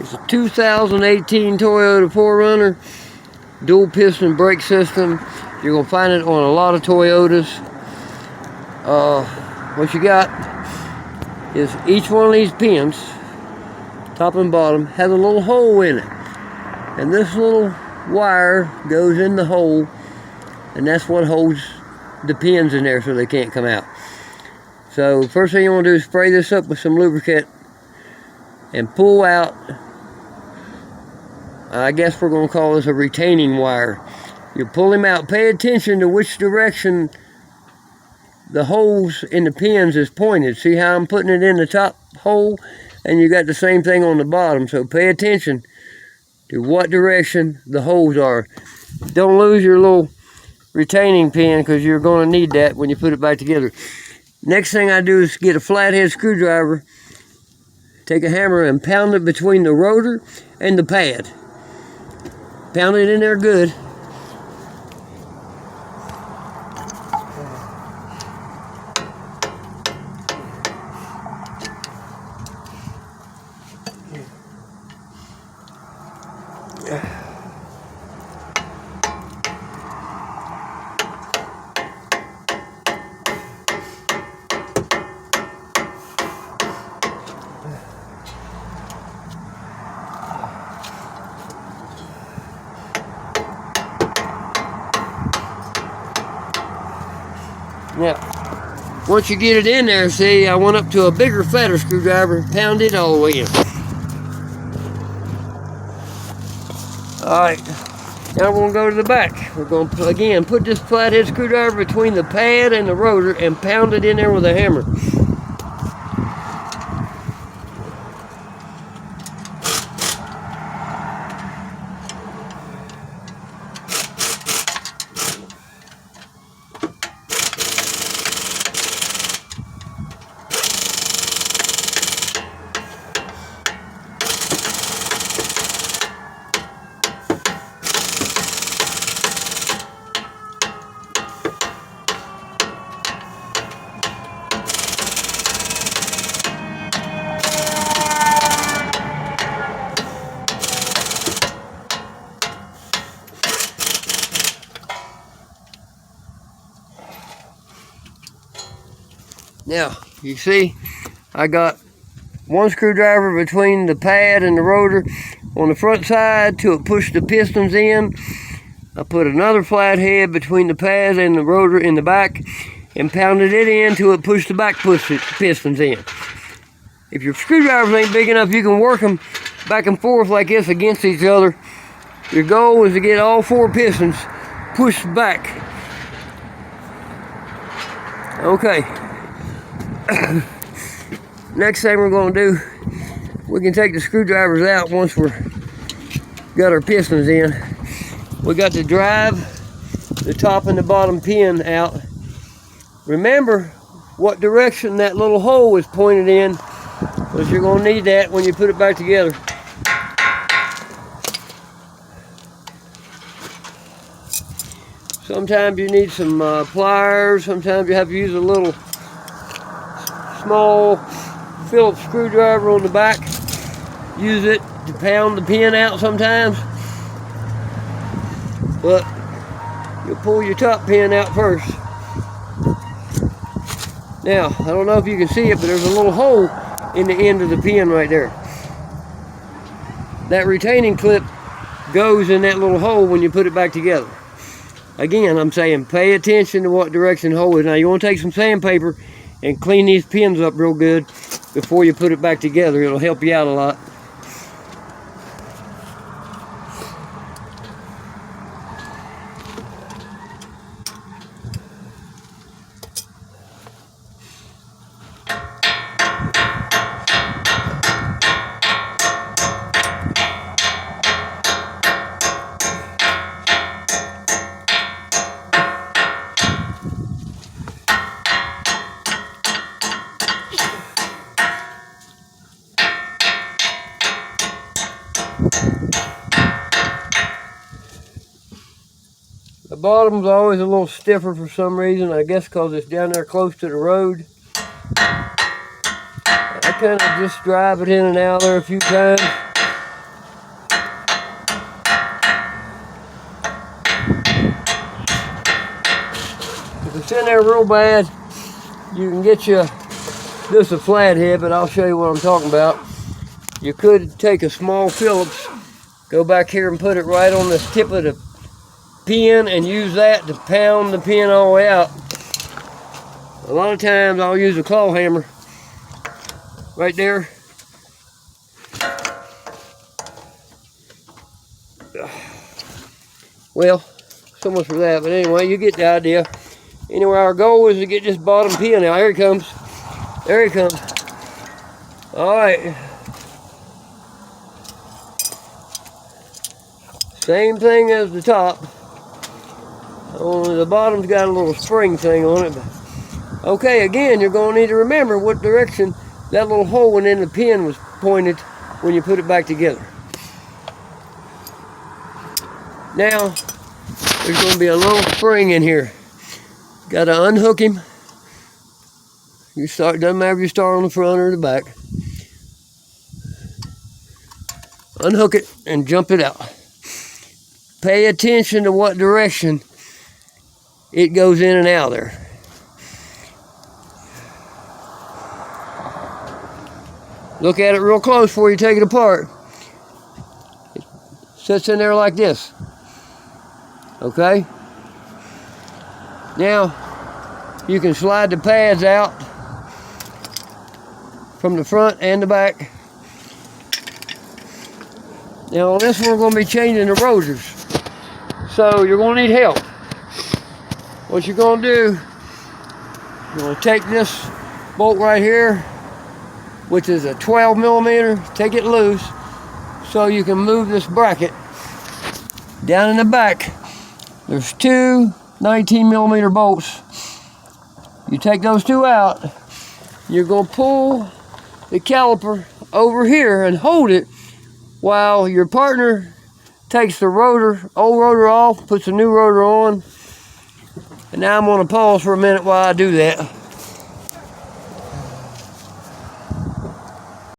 It's a 2018 Toyota 4Runner, dual piston brake system. You're going to find it on a lot of Toyotas. What you got is each one of these pins, top and bottom, has a little hole in it. And this little wire goes in the hole, and that's what holds the pins in there so they can't come out. So first thing you want to do is spray this up with some lubricant and pull out, I guess we're going to call this a retaining wire. You pull him out. Pay attention to which direction the holes in the pins is pointed. See how I'm putting it in the top hole, and you got the same thing on the bottom. So pay attention to what direction the holes are. Don't lose your little retaining pin, because you're going to need that when you put it back together. Next thing I do is get a flathead screwdriver, take a hammer and pound it between the rotor and the pad. Pound it in there good. Now, once you get it in there, see, I went up to a bigger, fatter screwdriver and pound it all the way in. Alright, now we're going to go to the back. We're going to, again, put this flathead screwdriver between the pad and the rotor and pound it in there with a hammer. Now, you see, I got one screwdriver between the pad and the rotor on the front side to push the pistons in. I put another flathead between the pad and the rotor in the back and pounded it in till it pushed the back pistons in. If your screwdrivers ain't big enough, you can work them back and forth like this against each other. Your goal is to get all 4 pistons pushed back. Okay. Next thing we're going to do, we can take the screwdrivers out once we're got our pistons in. We got to drive the top and the bottom pin out. Remember what direction that little hole is pointed in, because you're going to need that when you put it back together. Sometimes you need some pliers. Sometimes you have to use a little small Phillips screwdriver on the back. Use it to pound the pin out sometimes. But you'll pull your top pin out first. Now, I don't know if you can see it, but there's a little hole in the end of the pin right there. That retaining clip goes in that little hole when you put it back together. Again, I'm saying pay attention to what direction the hole is. Now, you want to take some sandpaper and clean these pins up real good before you put it back together. It'll help you out a lot. The bottom's always a little stiffer for some reason, I guess because it's down there close to the road. I kind of just drive it in and out there a few times. it's in there real bad, you can get you this a flathead, but I'll show you what I'm talking about. You could take a small Phillips, go back here and put it right on the tip of the pin and use that to pound the pin all the way out. A lot of times I'll use a claw hammer right there. Well, so much for that, but anyway, you get the idea. Anyway, our goal is to get this bottom pin out. Here he comes. There he comes. All right. Same thing as the top. Only the bottom's got a little spring thing on it. Okay, again, you're going to need to remember what direction that little hole in the pin was pointed when you put it back together. Now, there's going to be a little spring in here. Got to unhook him. You start, doesn't matter if you start on the front or the back. Unhook it and jump it out. Pay attention to what direction it goes in and out there. Look at it real close before you take it apart. It sits in there like this. Okay? Now, you can slide the pads out from the front and the back. Now on this one, we're going to be changing the rotors. So you're going to need help. What you're going to do, you're going to take this bolt right here, which is a 12 millimeter, take it loose so you can move this bracket. Down in the back, there's two 19 millimeter bolts. You take those two out, you're going to pull the caliper over here and hold it while your partner takes the rotor, old rotor off, puts a new rotor on. And now I'm going to pause for a minute while I do that.